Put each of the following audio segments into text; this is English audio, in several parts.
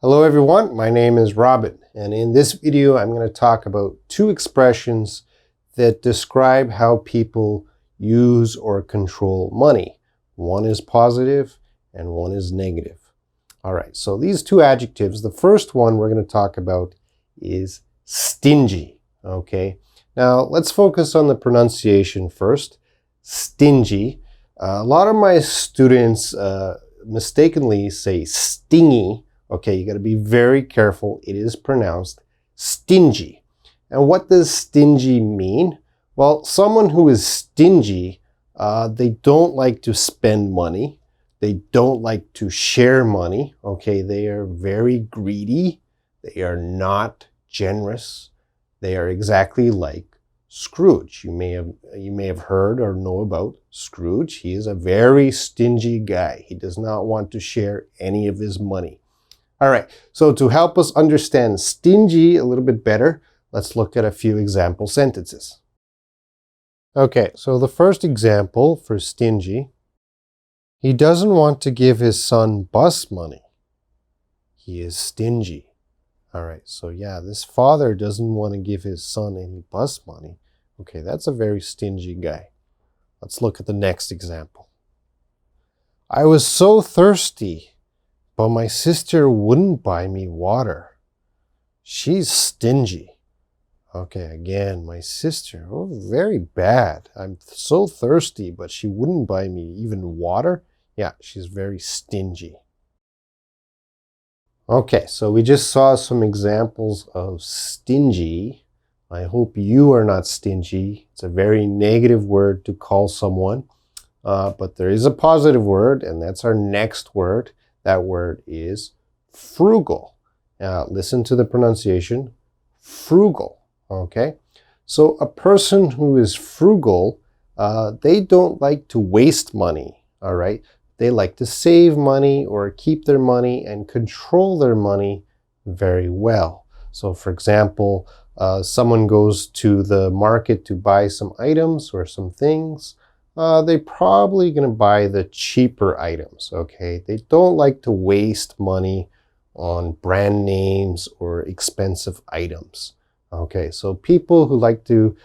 Hello everyone, my name is Robin, and in this video I'm going to talk about two expressions that describe how people use or control money. One is positive and one is negative. Alright, so these two adjectives, the first one we're going to talk about is stingy. Okay, now let's focus on the pronunciation first. Stingy. A lot of my students mistakenly say stingy. Okay, you got to be very careful. It is pronounced stingy. And what does stingy mean? Well, someone who is stingy, they don't like to spend money. They don't like to share money. Okay, they are very greedy. They are not generous. They are exactly like Scrooge. You may have heard or know about Scrooge. He is a very stingy guy. He does not want to share any of his money. All right, so to help us understand stingy a little bit better, let's look at a few example sentences. Okay, so the first example for stingy, he doesn't want to give his son bus money. He is stingy. All right, so yeah, this father doesn't want to give his son any bus money. Okay, that's a very stingy guy. Let's look at the next example. I was so thirsty, but my sister wouldn't buy me water. She's stingy. Okay, again, my sister, oh, very bad. I'm so thirsty, but she wouldn't buy me even water. Yeah, she's very stingy. Okay, so we just saw some examples of stingy. I hope you are not stingy. It's a very negative word to call someone, but there is a positive word, and that's our next word. That word is frugal. Listen to the pronunciation, frugal. Okay, so a person who is frugal, they don't like to waste money. All right, they like to save money or keep their money and control their money very well. So, for example, someone goes to the market to buy some items or some things. They're probably going to buy the cheaper items, okay? They don't like to waste money on brand names or expensive items, okay? So people who like to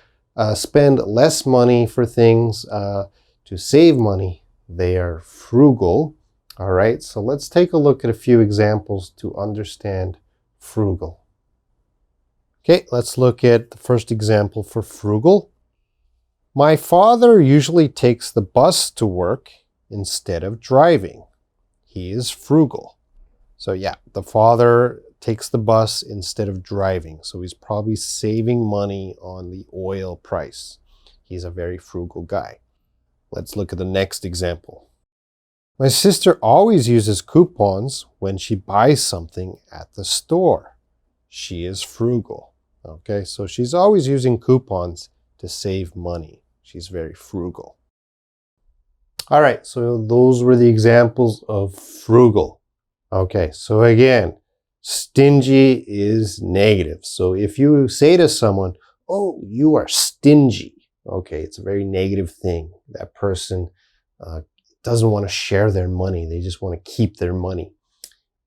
spend less money for things to save money, they are frugal, all right? So let's take a look at a few examples to understand frugal. Okay, let's look at the first example for frugal. My father usually takes the bus to work instead of driving. He is frugal. So yeah, the father takes the bus instead of driving. So he's probably saving money on the oil price. He's a very frugal guy. Let's look at the next example. My sister always uses coupons when she buys something at the store. She is frugal. Okay, so she's always using coupons to save money. She's very frugal. All right, so those were the examples of frugal. Okay, so again, stingy is negative. So if you say to someone, oh, you are stingy, okay, it's a very negative thing. That person doesn't want to share their money. They just want to keep their money.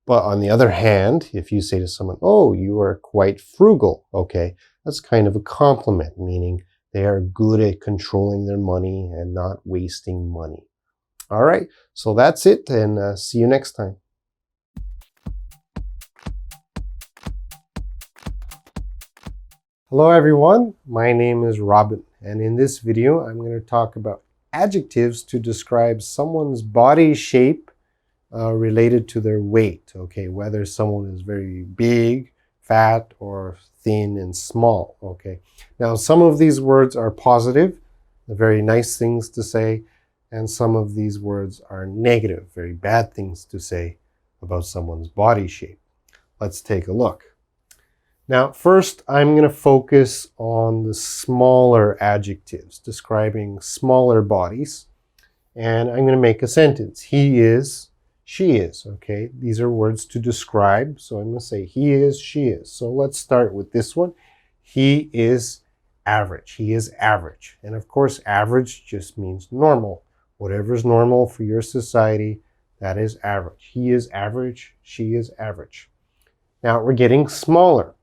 But on the other hand, if you say to someone, oh, you are quite frugal, okay, that's kind of a compliment, meaning they are good at controlling their money and not wasting money. All right, so that's it, and see you next time. Hello everyone, my name is Robin, and in this video I'm going to talk about adjectives to describe someone's body shape related to their weight, okay, whether someone is very big, fat, or thin and small, okay. Now, some of these words are positive, very nice things to say, and some of these words are negative, very bad things to say about someone's body shape. Let's take a look. Now, first, I'm going to focus on the smaller adjectives describing smaller bodies, and I'm going to make a sentence. He is, she is, okay? These are words to describe, so I'm going to say he is, she is. So let's start with this one. He is average. He is average. And of course, average just means normal. Whatever is normal for your society, that is average. He is average, she is average. Now we're getting smaller.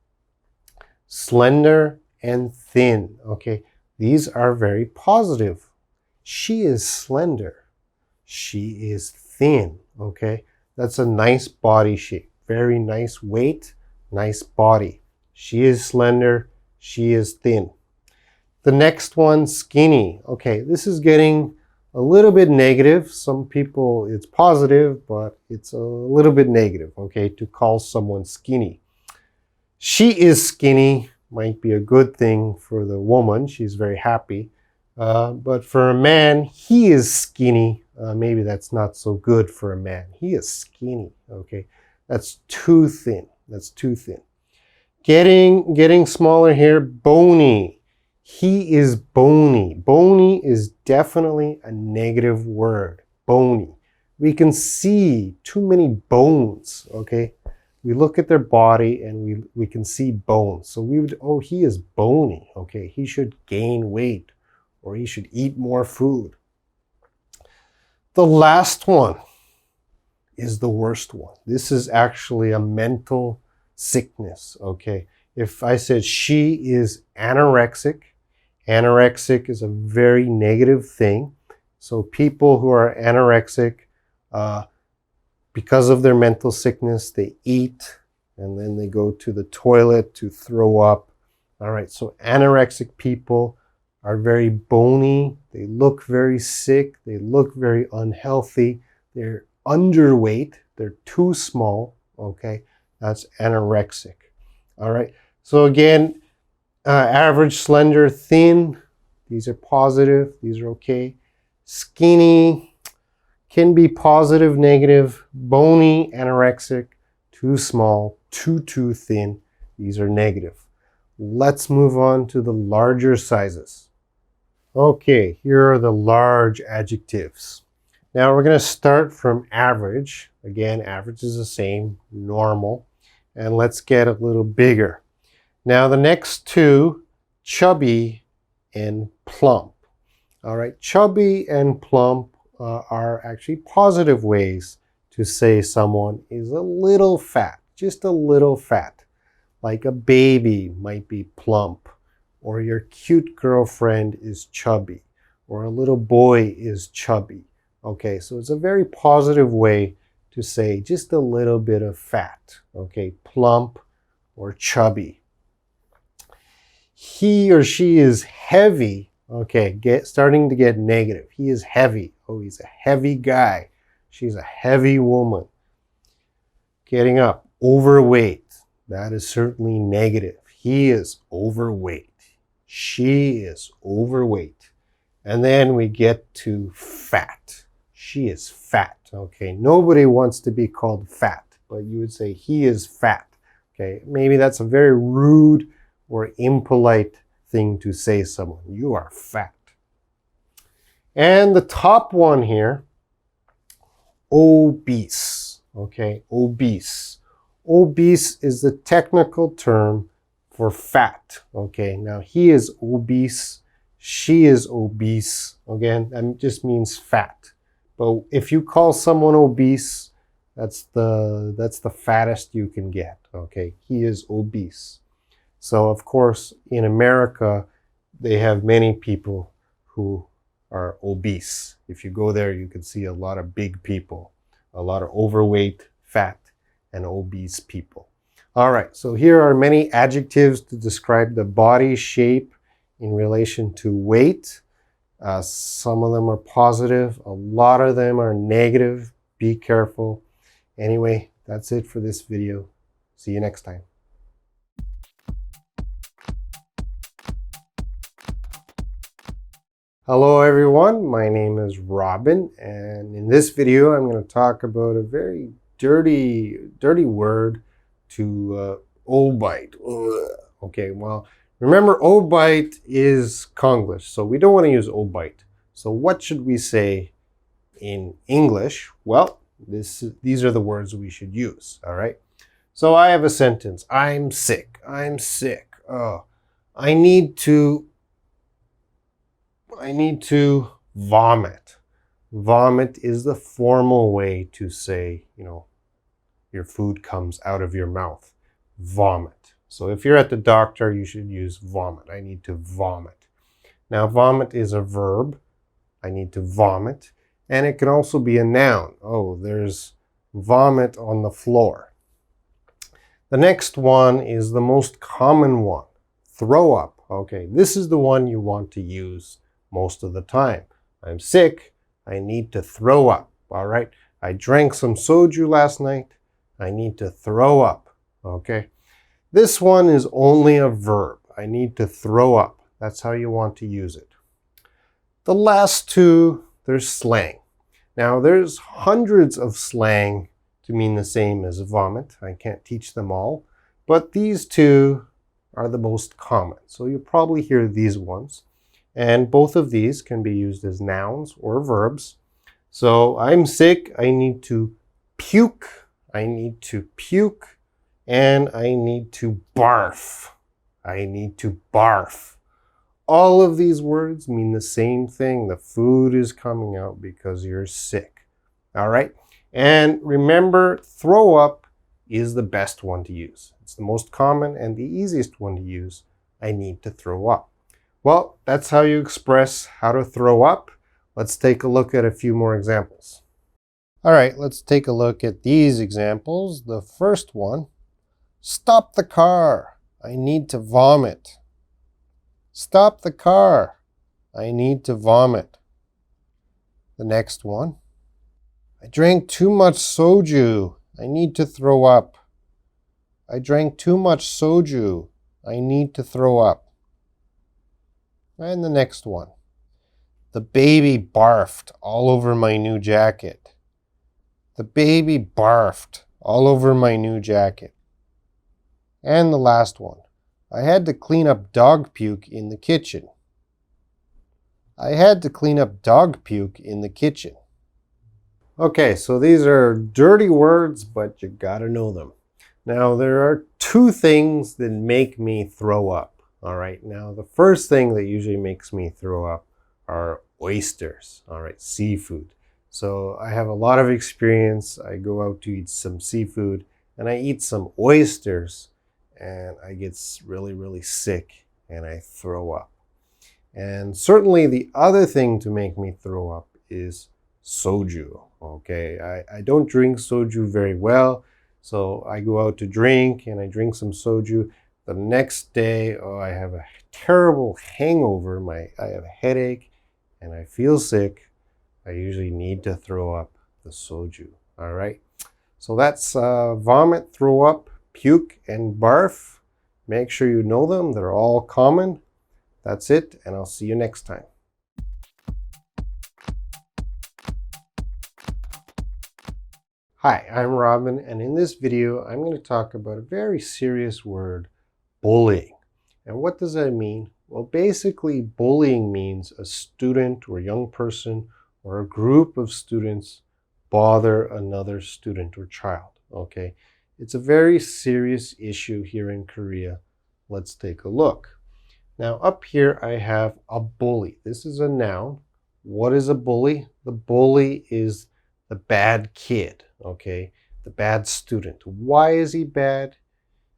Slender and thin. Okay, these are very positive. She is slender. She is thin. Okay, that's a nice body shape. Very nice weight, nice body. She is slender. She is thin. The next one, skinny. Okay, this is getting a little bit negative. Some people, it's positive, but it's a little bit negative, okay, to call someone skinny. She is skinny might be a good thing for the woman. She's very happy. But for a man, he is skinny. Maybe that's not so good for a man. He is skinny, okay? That's too thin. That's too thin. Getting smaller here, bony. He is bony. Bony is definitely a negative word. Bony. We can see too many bones, okay? We look at their body and we can see bones. So we would, oh, he is bony, okay? He should gain weight or he should eat more food. The last one is the worst one. This is actually a mental sickness, okay? If I said she is anorexic, anorexic is a very negative thing. So people who are anorexic, because of their mental sickness, they eat and then they go to the toilet to throw up. All right, so anorexic people are very bony. They look very sick. They look very unhealthy. They're underweight. They're too small, okay? That's anorexic. All right, so again, average, slender, thin. These are positive. These are okay. Skinny can be positive, negative. Bony, anorexic. Too small, too thin. These are negative. Let's move on to the larger sizes. Okay, here are the large adjectives. Now we're going to start from average. Again, average is the same, normal. And let's get a little bigger. Now the next two, chubby and plump. All right, chubby and plump are actually positive ways to say someone is a little fat, just a little fat. Like a baby might be plump, or your cute girlfriend is chubby, or a little boy is chubby. Okay, so it's a very positive way to say just a little bit of fat. Okay, plump or chubby. He or she is heavy. Okay, starting to get negative. He is heavy. Oh, he's a heavy guy. She's a heavy woman. Getting up. Overweight. That is certainly negative. He is overweight. She is overweight. And then we get to fat. She is fat. Okay, nobody wants to be called fat, but you would say he is fat. Okay, maybe that's a very rude or impolite thing to say to someone. You are fat. And the top one here, obese. Okay, obese. Obese is the technical term for fat. Okay, now he is obese. She is obese. Again, that just means fat. But if you call someone obese, that's the fattest you can get. Okay, he is obese. So of course, in America, they have many people who are obese. If you go there, you can see a lot of big people, a lot of overweight, fat, and obese people. All right, so here are many adjectives to describe the body shape in relation to weight. Some of them are positive, a lot of them are negative. Be careful. Anyway, that's it for this video. See you next time. Hello everyone, my name is Robin, and in this video I'm going to talk about a very dirty word to obite. Okay, well, remember obite is Konglish, so we don't want to use obite. So what should we say in English? Well, these are the words we should use, all right? So I have a sentence. I'm sick. I'm sick. Oh, I need to vomit. Vomit is the formal way to say, your food comes out of your mouth. vomit. So if you're at the doctor, you should use vomit. I need to vomit. Now, vomit is a verb. I need to vomit. And it can also be a noun. Oh, there's vomit on the floor. The next one is the most common one, throw up. Okay, this is the one you want to use most of the time. I'm sick. I need to throw up. All right, I drank some soju last night. I need to throw up. Okay, this one is only a verb. I need to throw up. That's how you want to use it. The last two, there's slang. Now, there's hundreds of slang to mean the same as vomit. I can't teach them all, but these two are the most common. So you'll probably hear these ones. And both of these can be used as nouns or verbs. So I'm sick, I need to puke. I need to puke. And I need to barf. I need to barf. All of these words mean the same thing. The food is coming out because you're sick. All right? And remember, throw up is the best one to use. It's the most common and the easiest one to use. I need to throw up. Well, that's how you express how to throw up. Let's take a look at a few more examples. All right, let's take a look at these examples. The first one, stop the car. I need to vomit. Stop the car. I need to vomit. The next one, I drank too much soju. I need to throw up. I drank too much soju. I need to throw up. And the next one, the baby barfed all over my new jacket. The baby barfed all over my new jacket. And the last one, I had to clean up dog puke in the kitchen. I had to clean up dog puke in the kitchen. Okay, so these are dirty words, but you gotta know them. Now, there are two things that make me throw up. All right, now the first thing that usually makes me throw up are oysters, all right, seafood. So I have a lot of experience. I go out to eat some seafood and I eat some oysters and I get really, really sick and I throw up. And certainly the other thing to make me throw up is soju. Okay, I don't drink soju very well, so I go out to drink and I drink some soju. The next day, oh, I have a terrible hangover. I have a headache and I feel sick. I usually need to throw up the soju. All right, so that's vomit, throw up, puke, and barf. Make sure you know them. They're all common. That's it, and I'll see you next time. Hi, I'm Robin, and in this video, I'm going to talk about a very serious word, bullying. And what does that mean? Well, basically, bullying means a student or young person or a group of students bother another student or child, okay? It's a very serious issue here in Korea. Let's take a look. Now, up here, I have a bully. This is a noun. What is a bully? The bully is the bad kid, okay? The bad student. Why is he bad?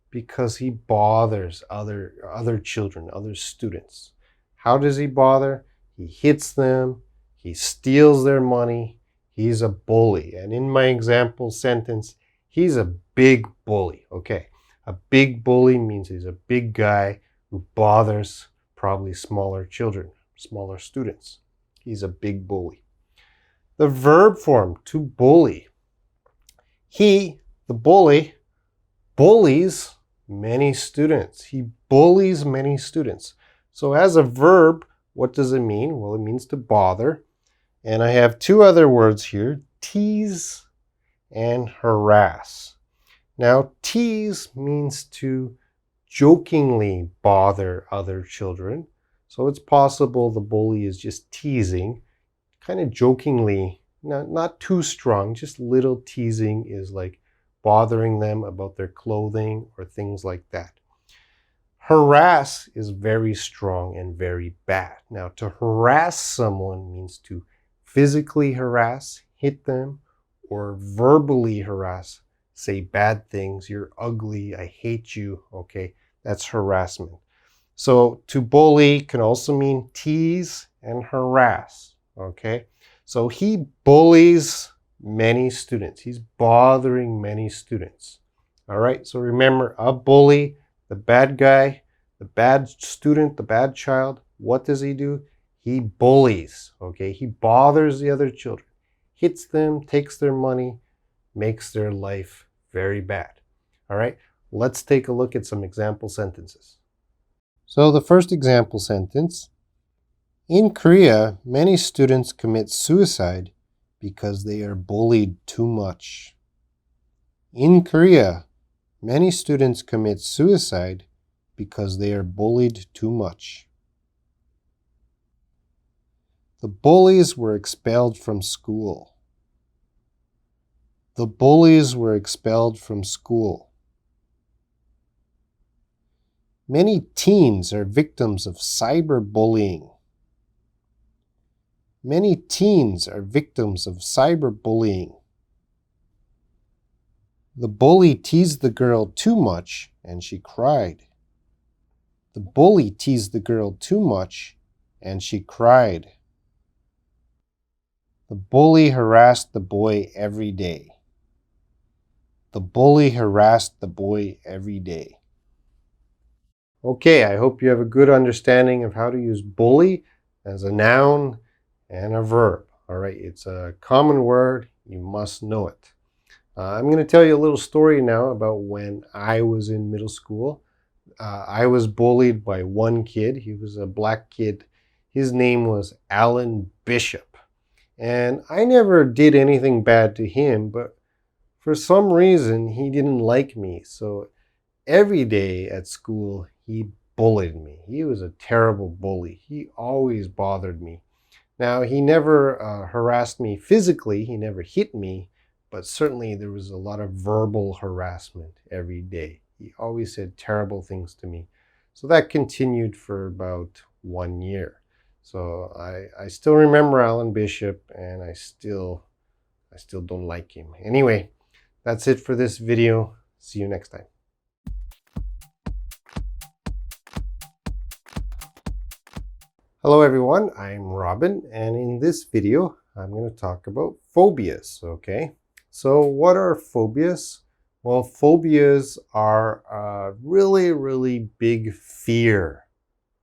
Because he bothers other children, other students. How does he bother? He hits them. He steals their money. He's a bully. And in my example sentence, he's a big bully, okay? A big bully means he's a big guy who bothers probably smaller children, smaller students. He's a big bully. The verb form, to bully. He, the bully, bullies many students. He bullies many students. So as a verb, what does it mean? Well, it means to bother. And I have two other words here, tease and harass. Now, tease means to jokingly bother other children. So it's possible the bully is just teasing, kind of jokingly, not too strong, just little teasing is like bothering them about their clothing or things like that. Harass is very strong and very bad. Now, to harass someone means to physically harass, hit them, or verbally harass, say bad things. You're ugly. I hate you. Okay, that's harassment. So to bully can also mean tease and harass. Okay, so he bullies many students. He's bothering many students. All right, so remember, a bully, the bad guy, the bad student, the bad child, what does he do? He bullies, okay? He bothers the other children, hits them, takes their money, makes their life very bad. All right, let's take a look at some example sentences. So the first example sentence, in Korea, many students commit suicide because they are bullied too much. In Korea, many students commit suicide because they are bullied too much. The bullies were expelled from school. The bullies were expelled from school. Many teens are victims of cyberbullying. Many teens are victims of cyberbullying. The bully teased the girl too much and she cried. The bully teased the girl too much and she cried. The bully harassed the boy every day. The bully harassed the boy every day. Okay, I hope you have a good understanding of how to use bully as a noun and a verb. All right, it's a common word. You must know it. I'm going to tell you a little story now about when I was in middle school. I was bullied by one kid. He was a black kid. His name was Alan Bishop. And I never did anything bad to him, but for some reason he didn't like me. So every day at school he bullied me. He was a terrible bully. He always bothered me. Now, he never harassed me physically. He never hit me, but certainly there was a lot of verbal harassment every day. He always said terrible things to me. So that continued for about 1 year. So I still remember Alan Bishop, and I still don't like him. Anyway, that's it for this video. See you next time. Hello everyone, I'm Robin, and in this video I'm going to talk about phobias, okay? So what are phobias? Well, phobias are a really big fear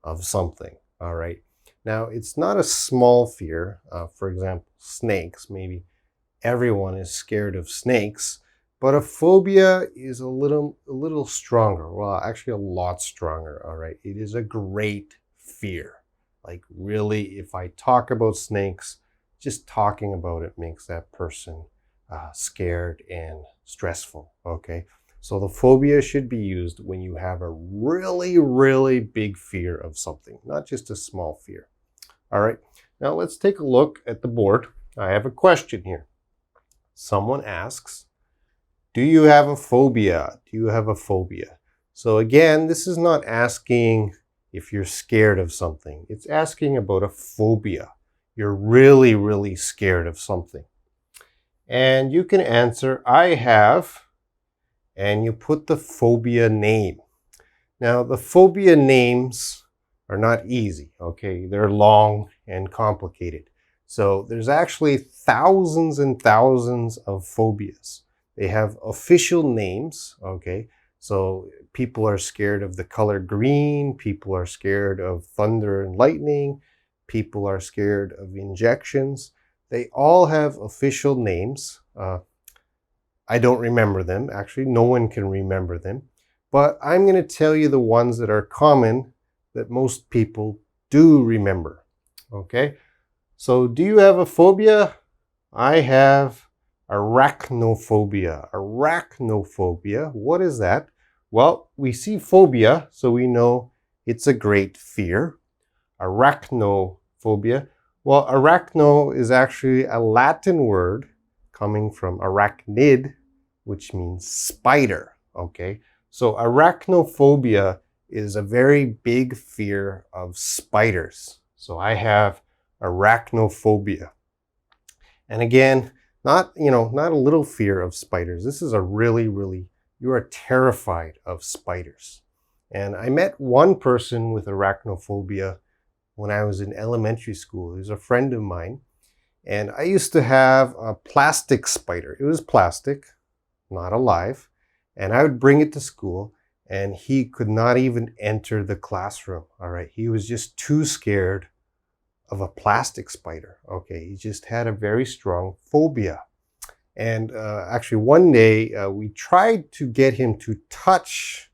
of something, all right? Now, it's not a small fear. For example, snakes. Maybe everyone is scared of snakes, but a phobia is a little stronger. Well, actually a lot stronger, all right? It is a great fear. Like really, if I talk about snakes, just talking about it makes that person scared and stressful, okay? So the phobia should be used when you have a really big fear of something, not just a small fear. All right, now let's take a look at the board. I have a question here. Someone asks, do you have a phobia? Do you have a phobia? So again, this is not asking if you're scared of something. It's asking about a phobia. You're really scared of something. And you can answer, I have, and you put the phobia name. Now, the phobia names are not easy, okay? They're long and complicated. So there's actually thousands and thousands of phobias. They have official names, okay? So people are scared of the color green. People are scared of thunder and lightning. People are scared of injections. They all have official names. I don't remember them. Actually, no one can remember them. But I'm going to tell you the ones that are common that most people do remember. Okay? So do you have a phobia? I have arachnophobia. Arachnophobia. What is that? Well, we see phobia, so we know it's a great fear. Arachnophobia. Well, arachno is actually a Latin word coming from arachnid, which means spider. Okay? So arachnophobia is a very big fear of spiders. So I have arachnophobia. And again, Not, not a little fear of spiders. This is a really, really, you are terrified of spiders. And I met one person with arachnophobia when I was in elementary school. He was a friend of mine. And I used to have a plastic spider. It was plastic, not alive. And I would bring it to school, and he could not even enter the classroom. All right. He was just too scared of a plastic spider. Okay. He just had a very strong phobia. And actually, one day we tried to get him to touch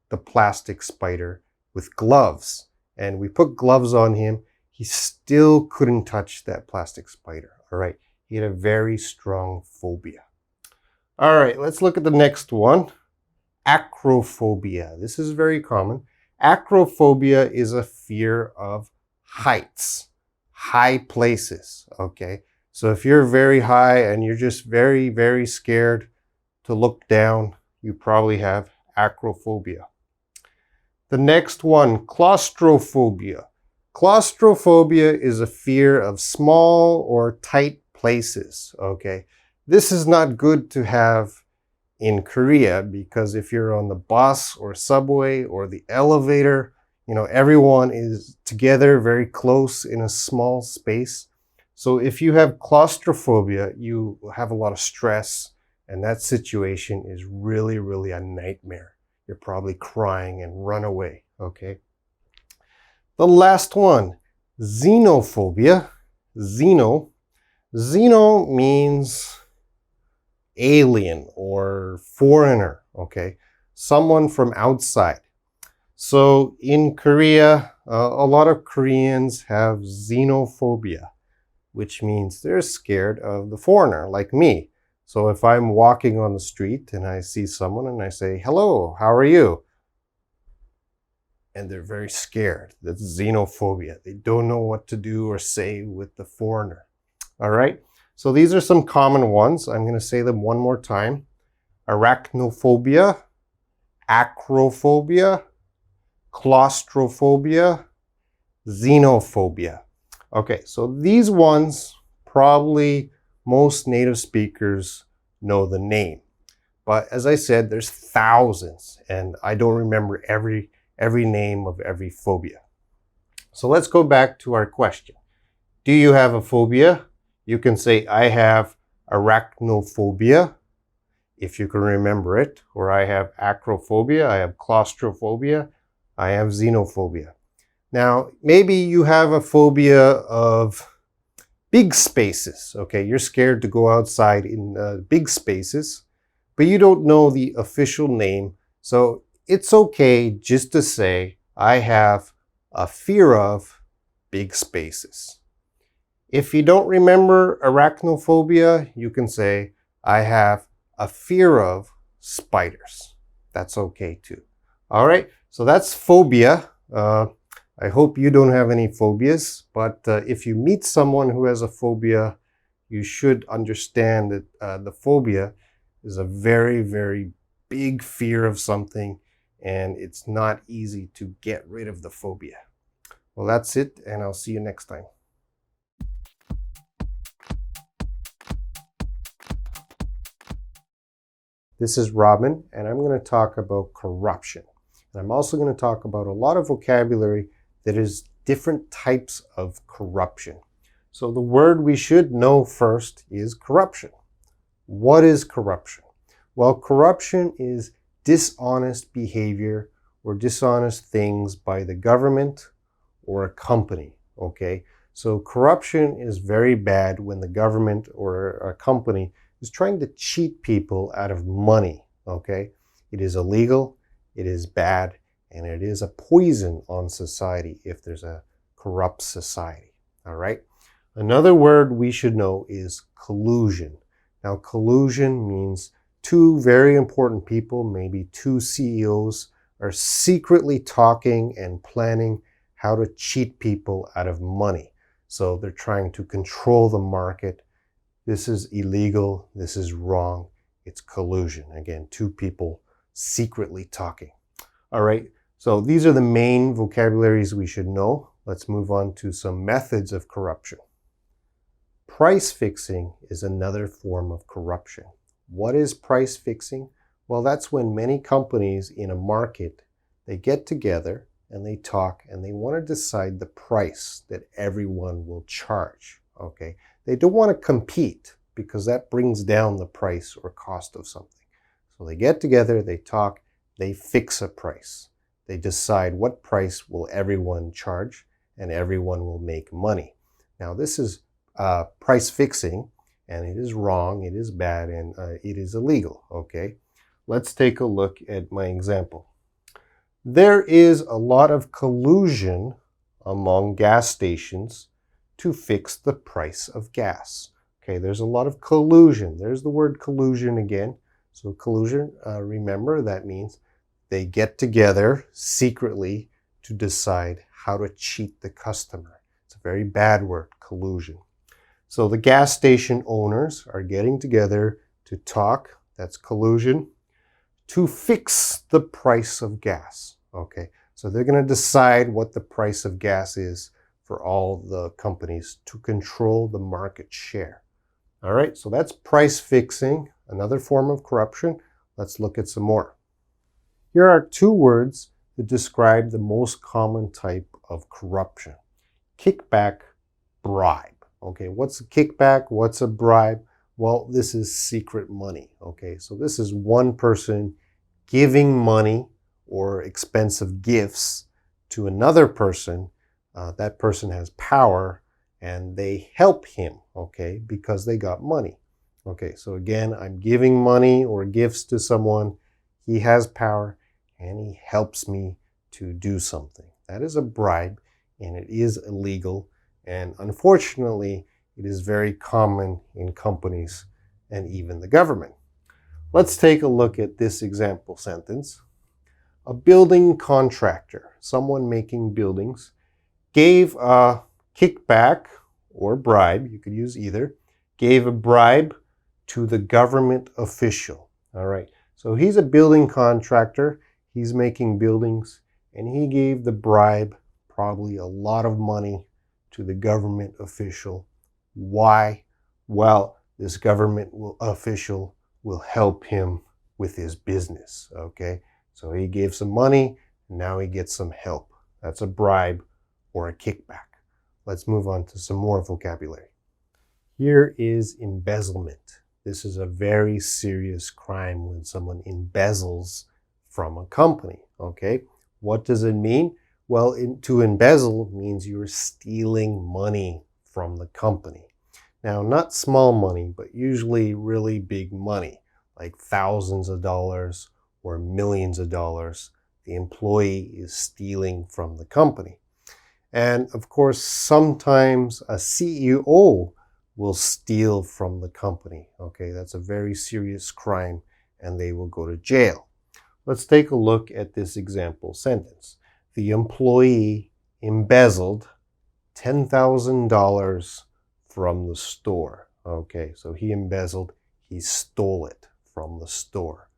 the plastic spider with gloves. And we put gloves on him. He still couldn't touch that plastic spider. All right. He had a very strong phobia. All right. Let's look at the next one. Acrophobia. This is very common. Acrophobia is a fear of heights, high places. Okay. So if you're very high and you're just very, very scared to look down, you probably have acrophobia. The next one, claustrophobia. Claustrophobia is a fear of small or tight places, okay? This is not good to have in Korea because if you're on the bus or subway or the elevator, everyone is together very close in a small space. So if you have claustrophobia, you have a lot of stress, and that situation is really, really a nightmare. You're probably crying and run away, okay? The last one, xenophobia. Xeno means alien or foreigner, okay? Someone from outside. So in Korea, a lot of Koreans have xenophobia, which means they're scared of the foreigner, like me. So if I'm walking on the street and I see someone and I say, hello, how are you? And they're very scared. That's xenophobia. They don't know what to do or say with the foreigner. All right. So these are some common ones. I'm going to say them one more time. Arachnophobia, acrophobia, claustrophobia, xenophobia. Okay, so these ones, probably most native speakers know the name. But as I said, there's thousands, and I don't remember every name of every phobia. So let's go back to our question. Do you have a phobia? You can say, I have arachnophobia, if you can remember it, or I have acrophobia, I have claustrophobia, I have xenophobia. Now, maybe you have a phobia of big spaces, okay? You're scared to go outside in big spaces, but you don't know the official name. So it's okay just to say, I have a fear of big spaces. If you don't remember arachnophobia, you can say, I have a fear of spiders. That's okay too. All right, so that's phobia. I hope you don't have any phobias, but if you meet someone who has a phobia, you should understand that the phobia is a very, very big fear of something, and it's not easy to get rid of the phobia. Well, that's it, and I'll see you next time. This is Robin, and I'm going to talk about corruption. And I'm also going to talk about a lot of vocabulary that is different types of corruption. So the word we should know first is corruption. What is corruption? Well, corruption is dishonest behavior or dishonest things by the government or a company, okay? So corruption is very bad when the government or a company is trying to cheat people out of money, okay? It is illegal, it is bad, and it is a poison on society if there's a corrupt society, all right? Another word we should know is collusion. Now, collusion means two very important people, maybe two CEOs, are secretly talking and planning how to cheat people out of money. So they're trying to control the market. This is illegal. This is wrong. It's collusion. Again, two people secretly talking. All right, so these are the main vocabularies we should know. Let's move on to some methods of corruption. Price fixing is another form of corruption. What is price fixing? Well, that's when many companies in a market, they get together and they talk and they want to decide the price that everyone will charge. Okay? They don't want to compete because that brings down the price or cost of something. So they get together, they talk, they fix a price. They decide what price will everyone charge and everyone will make money. Now this is price fixing, and it is wrong, it is bad, and it is illegal. Okay, let's take a look at my example. There is a lot of collusion among gas stations to fix the price of gas. Okay, there's a lot of collusion. There's the word collusion again. So collusion, remember, that means they get together secretly to decide how to cheat the customer. It's a very bad word, collusion. So the gas station owners are getting together to talk, that's collusion, to fix the price of gas. Okay, so they're going to decide what the price of gas is for all the companies to control the market share. All right, so that's price fixing, another form of corruption. Let's look at some more. Here are two words that describe the most common type of corruption. Kickback, bribe. Okay, what's a kickback? What's a bribe? Well, this is secret money. Okay, so this is one person giving money or expensive gifts to another person. That person has power and they help him, okay, because they got money. Okay, so again, I'm giving money or gifts to someone. He has power and he helps me to do something. That is a bribe and it is illegal. And unfortunately, it is very common in companies and even the government. Let's take a look at this example sentence. A building contractor, someone making buildings, gave a kickback or bribe, you could use either, gave a bribe to the government official. All right, so he's a building contractor, he's making buildings, and he gave the bribe, probably a lot of money, to the government official. Why? Well, this government official will help him with his business, okay? So he gave some money, and now he gets some help. That's a bribe or a kickback. Let's move on to some more vocabulary. Here is embezzlement. This is a very serious crime when someone embezzles from a company, okay? What does it mean? Well, to embezzle means you're stealing money from the company. Now, not small money, but usually really big money, like thousands of dollars or millions of dollars. The employee is stealing from the company. And of course, sometimes a CEO will steal from the company. Okay, that's a very serious crime and they will go to jail. Let's take a look at this example sentence. The employee embezzled $10,000 from the store. Okay, so he embezzled, he stole it from the store.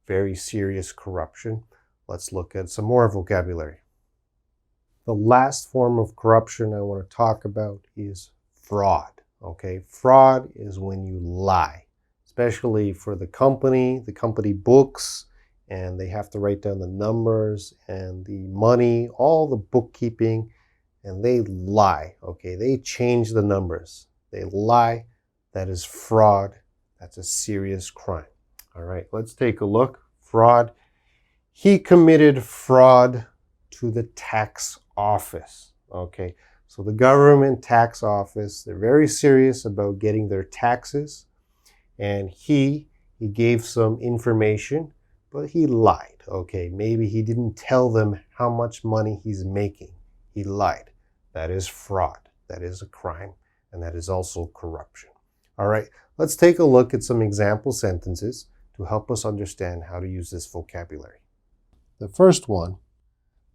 Very serious corruption. Let's look at some more vocabulary. The last form of corruption I want to talk about is fraud. Okay, fraud is when you lie, especially for the company books, and they have to write down the numbers and the money, all the bookkeeping, and they lie. Okay, they change the numbers. They lie. That is fraud. That's a serious crime. All right, let's take a look. Fraud. He committed fraud to the tax office. Okay, so the government tax office, they're very serious about getting their taxes, and he gave some information, but he lied. Okay, maybe he didn't tell them how much money he's making. He lied. That is fraud. That is a crime, and that is also corruption. All right, let's take a look at some example sentences to help us understand how to use this vocabulary. The first one,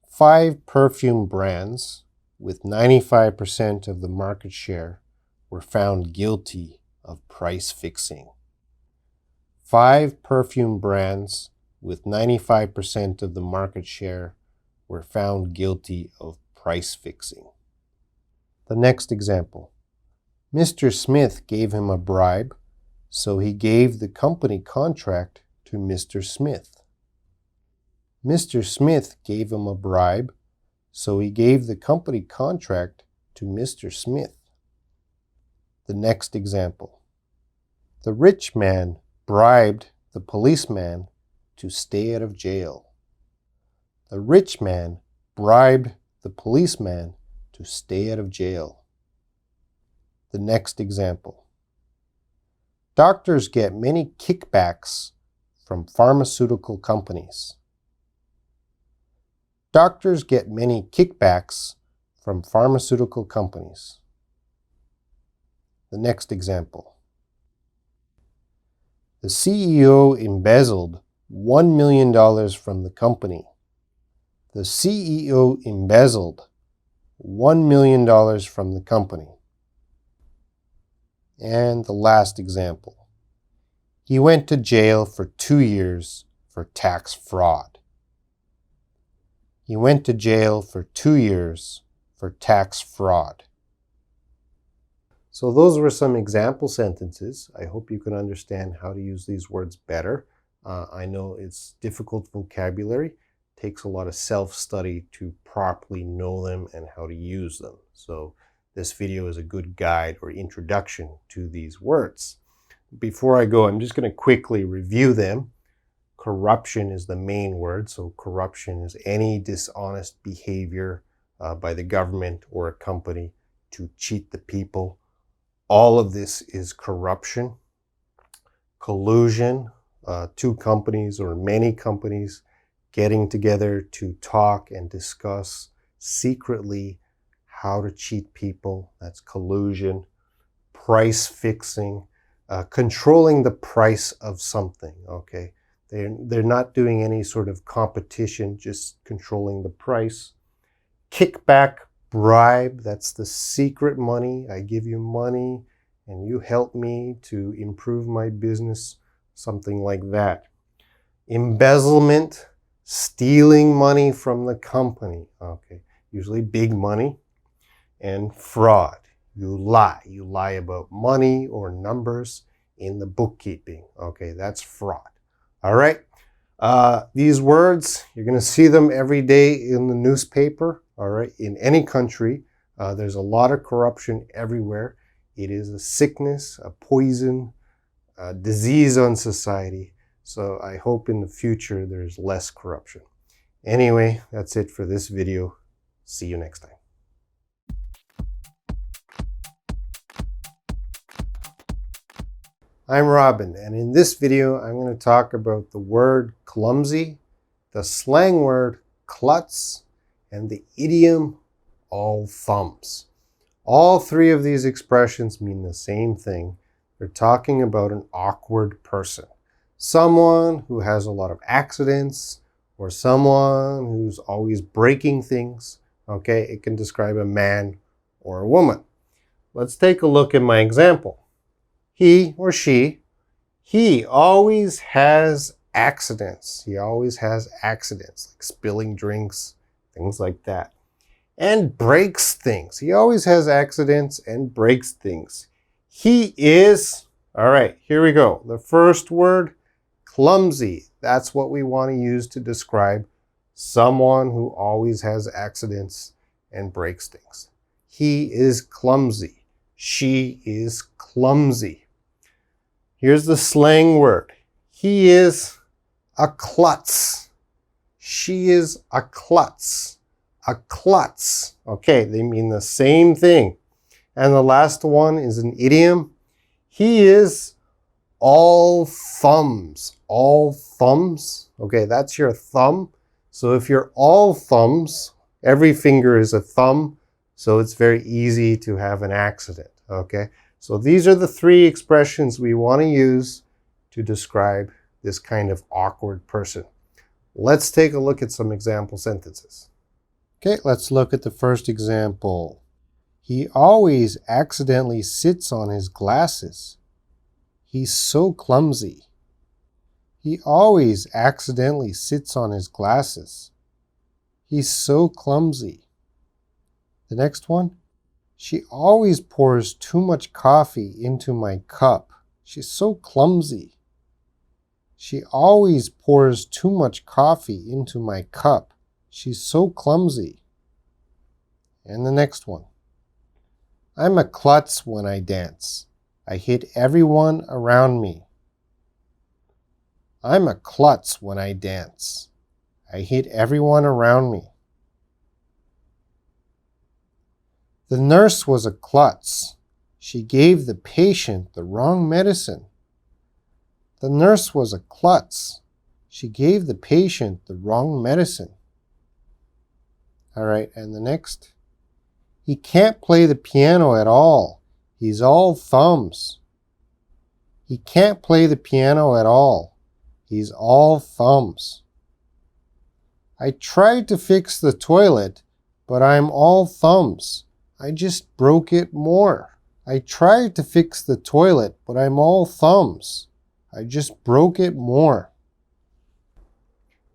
5 perfume brands with 95% of the market share were found guilty of price fixing. 5 perfume brands with 95% of the market share were found guilty of price fixing. The next example, Mr. Smith gave him a bribe, so he gave the company contract to Mr. Smith. Mr. Smith gave him a bribe, so he gave the company contract to Mr. Smith. The next example. The rich man bribed the policeman to stay out of jail. The rich man bribed the policeman to stay out of jail. The next example. Doctors get many kickbacks from pharmaceutical companies. Doctors get many kickbacks from pharmaceutical companies. The next example. The CEO embezzled $1 million from the company. The CEO embezzled $1 million from the company. And the last example. He went to jail for 2 years for tax fraud. He went to jail for 2 years for tax fraud. So those were some example sentences. I hope you can understand how to use these words better. I know it's difficult vocabulary. It takes a lot of self-study to properly know them and how to use them. So this video is a good guide or introduction to these words. Before I go, I'm just going to quickly review them. Corruption is the main word. So corruption is any dishonest behavior by the government or a company to cheat the people. All of this is corruption. Collusion, two companies or many companies getting together to talk and discuss secretly how to cheat people. That's collusion. Price fixing, controlling the price of something, okay? They're not doing any sort of competition, just controlling the price. Kickback, bribe, that's the secret money. I give you money and you help me to improve my business, something like that. Embezzlement, stealing money from the company, okay? Usually big money. And fraud, you lie about money or numbers in the bookkeeping, okay? That's fraud. All right, these words, you're going to see them every day in the newspaper, all right, in any country. There's a lot of corruption everywhere. It is a sickness, a poison, a disease on society. So I hope in the future there's less corruption. Anyway, that's it for this video. See you next time. I'm Robin, and in this video, I'm going to talk about the word clumsy, the slang word klutz, and the idiom all thumbs. All three of these expressions mean the same thing. They're talking about an awkward person. Someone who has a lot of accidents, or someone who's always breaking things. Okay, it can describe a man or a woman. Let's take a look at my example. He or she, he always has accidents. He always has accidents, like spilling drinks, things like that. And breaks things. He always has accidents and breaks things. He is, all right, here we go. The first word, clumsy. That's what we want to use to describe someone who always has accidents and breaks things. He is clumsy. She is clumsy. Here's the slang word. He is a klutz. She is a klutz. A klutz. Okay, they mean the same thing. And the last one is an idiom. He is all thumbs. All thumbs. Okay, that's your thumb. So if you're all thumbs, every finger is a thumb. So it's very easy to have an accident. Okay. So these are the three expressions we want to use to describe this kind of awkward person. Let's take a look at some example sentences. Okay, let's look at the first example. He always accidentally sits on his glasses. He's so clumsy. He always accidentally sits on his glasses. He's so clumsy. The next one. She always pours too much coffee into my cup. She's so clumsy. She always pours too much coffee into my cup. She's so clumsy. And the next one. I'm a klutz when I dance. I hit everyone around me. I'm a klutz when I dance. I hit everyone around me. The nurse was a klutz. She gave the patient the wrong medicine. The nurse was a klutz. She gave the patient the wrong medicine. All right, and the next. He can't play the piano at all. He's all thumbs. He can't play the piano at all. He's all thumbs. I tried to fix the toilet, but I'm all thumbs. I just broke it more. I tried to fix the toilet, but I'm all thumbs. I just broke it more.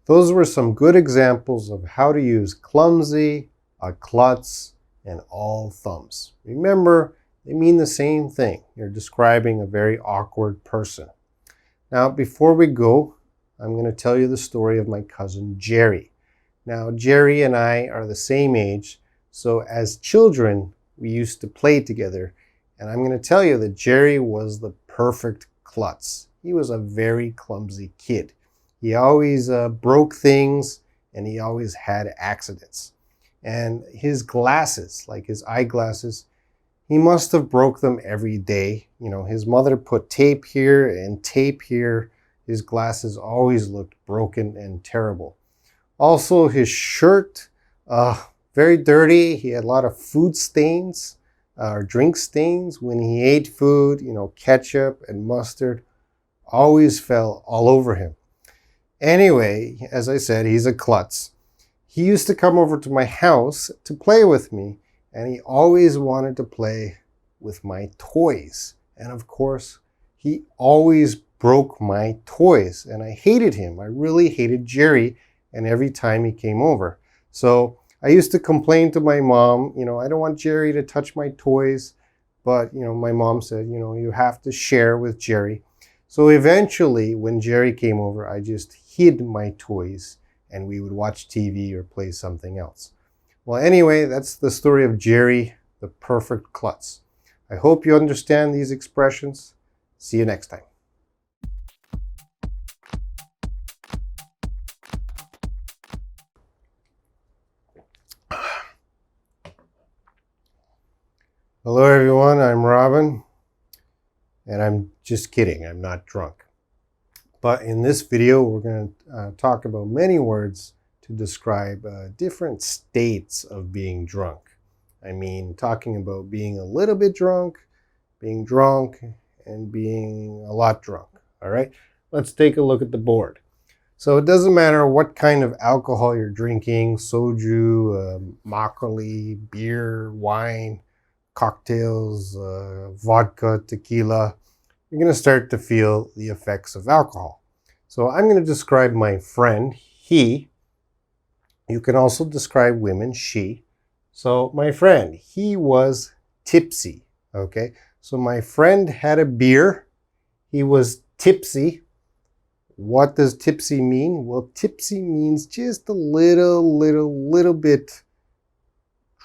Those were some good examples of how to use clumsy, a klutz, and all thumbs. Remember, they mean the same thing. You're describing a very awkward person. Now, before we go, I'm going to tell you the story of my cousin Jerry. Now, Jerry and I are the same age, so as children, we used to play together. And I'm going to tell you that Jerry was the perfect klutz. He was a very clumsy kid. He always broke things, and he always had accidents. And his glasses, like his eyeglasses, he must have broke them every day. You know, his mother put tape here and tape here. His glasses always looked broken and terrible. Also, his shirt, very dirty. He had a lot of food stains or drink stains when he ate food. You know, ketchup and mustard always fell all over him. Anyway, as I said, he's a klutz. He used to come over to my house to play with me, and he always wanted to play with my toys. And of course, he always broke my toys, and I hated him. I really hated Jerry, and every time he came over. So I used to complain to my mom, you know, I don't want Jerry to touch my toys, but, you know, my mom said, you know, you have to share with Jerry. So eventually, when Jerry came over, I just hid my toys, and we would watch TV or play something else. Well, anyway, that's the story of Jerry, the perfect klutz. I hope you understand these expressions. See you next time. Hello, everyone. I'm Robin, and I'm just kidding. I'm not drunk. But in this video, we're going to talk about many words to describe different states of being drunk. I mean, talking about being a little bit drunk, being drunk, and being a lot drunk. All right, let's take a look at the board. So it doesn't matter what kind of alcohol you're drinking, soju, makgeolli, beer, wine, cocktails, vodka, tequila, you're going to start to feel the effects of alcohol. So I'm going to describe my friend, he. You can also describe women, she. So my friend, he was tipsy, okay? So my friend had a beer. He was tipsy. What does tipsy mean? Well, tipsy means just a little bit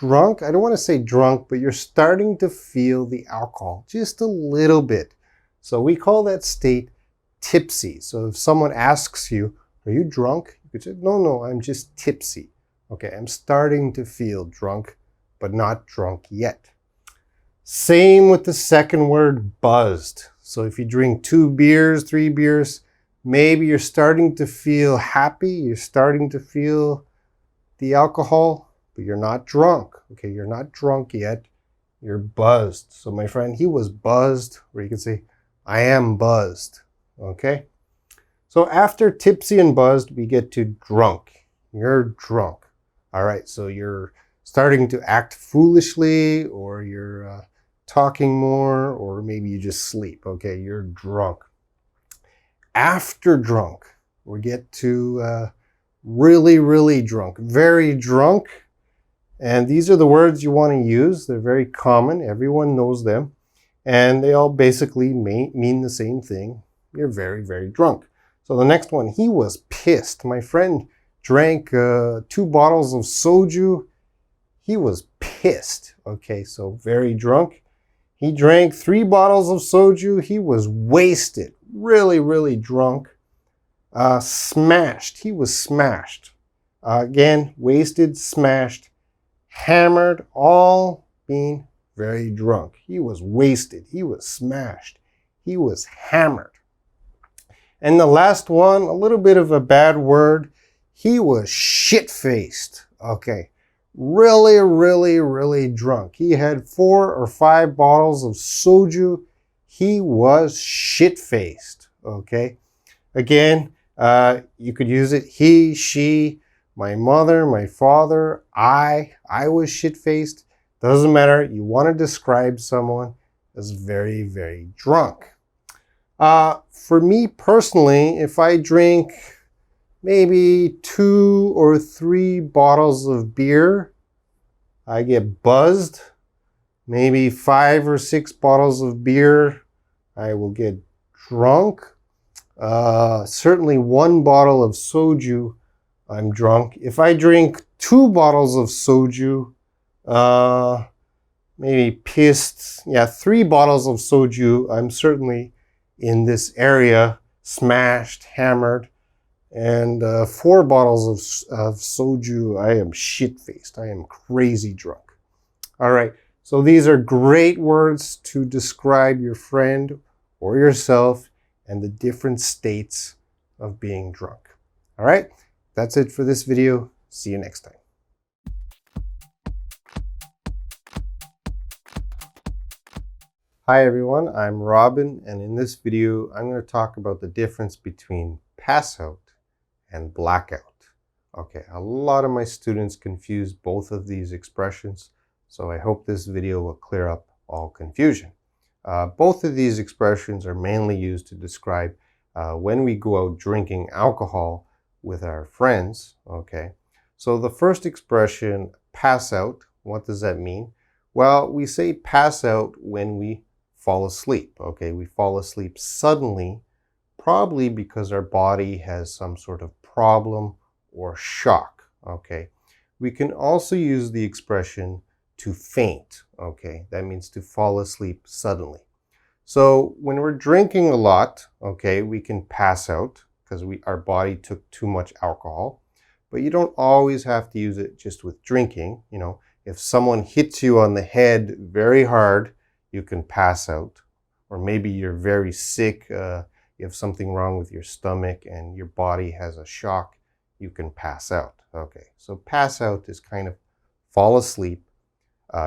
drunk. I don't want to say drunk, but you're starting to feel the alcohol, just a little bit. So we call that state tipsy. So if someone asks you, are you drunk? You could say, no, I'm just tipsy. Okay, I'm starting to feel drunk, but not drunk yet. Same with the second word, buzzed. So if you drink 2 beers, 3 beers, maybe you're starting to feel happy. You're starting to feel the alcohol, but you're not drunk. Okay, you're not drunk yet. You're buzzed. So my friend, he was buzzed, or you can say, I am buzzed. Okay? So after tipsy and buzzed, we get to drunk. You're drunk. All right, so you're starting to act foolishly, or you're talking more, or maybe you just sleep. Okay, you're drunk. After drunk, we get to really drunk, very drunk, And these are the words you want to use. They're very common. Everyone knows them. And they all basically mean the same thing. You're very, very drunk. So the next one, he was pissed. My friend drank 2 bottles of soju. He was pissed. Okay, so very drunk. He drank 3 bottles of soju. He was wasted. Really, really drunk. Smashed. He was smashed. Again, wasted, smashed, hammered, all being very drunk. He was wasted. He was smashed. He was hammered. And the last one, a little bit of a bad word. He was shit-faced. Okay. Really, really, really drunk. He had 4 or 5 bottles of soju. He was shit-faced. Okay. Again, you could use it. He, she, my mother, my father, I was shit-faced. Doesn't matter. You want to describe someone as very, very drunk. For me personally, if I drink maybe 2 or 3 bottles of beer, I get buzzed. Maybe 5 or 6 bottles of beer, I will get drunk. Certainly 1 bottle of soju, I'm drunk. If I drink 2 bottles of soju, maybe pissed. Yeah, 3 bottles of soju, I'm certainly in this area, smashed, hammered. And 4 bottles of soju, I am shit-faced. I am crazy drunk. All right, so these are great words to describe your friend or yourself and the different states of being drunk. All right, that's it for this video. See you next time. Hi everyone, I'm Robin, and in this video, I'm going to talk about the difference between pass out and blackout. Okay, a lot of my students confuse both of these expressions, so I hope this video will clear up all confusion. Both of these expressions are mainly used to describe when we go out drinking alcohol with our friends. Okay, so the first expression, pass out, what does that mean? Well, we say pass out when we fall asleep. Okay, we fall asleep suddenly, probably because our body has some sort of problem or shock. Okay, we can also use the expression to faint. Okay, that means to fall asleep suddenly. So when we're drinking a lot, okay, we can pass out because our body took too much alcohol. But you don't always have to use it just with drinking. You know, if someone hits you on the head very hard, you can pass out. Or maybe you're very sick, you have something wrong with your stomach and your body has a shock, you can pass out. Okay, so pass out is kind of fall asleep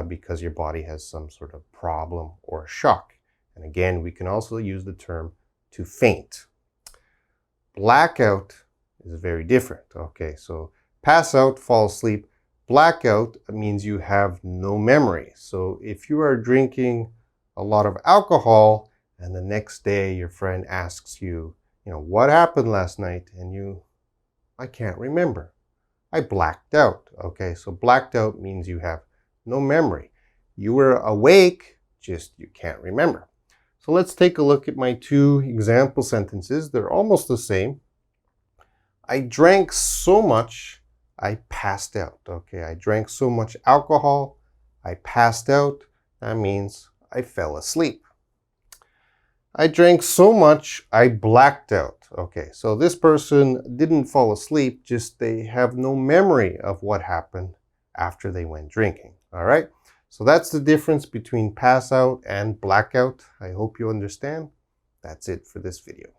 because your body has some sort of problem or shock. And again, we can also use the term to faint. Blackout is very different. Okay, so pass out, fall asleep. Blackout means you have no memory. So if you are drinking a lot of alcohol and the next day your friend asks you, what happened last night? And I can't remember. I blacked out. Okay, so blacked out means you have no memory. You were awake, just you can't remember. So let's take a look at my 2 example sentences. They're almost the same. I drank so much, I passed out. Okay, I drank so much alcohol, I passed out. That means I fell asleep. I drank so much, I blacked out. Okay, so this person didn't fall asleep, just they have no memory of what happened after they went drinking. All right, so that's the difference between pass out and blackout. I hope you understand. That's it for this video.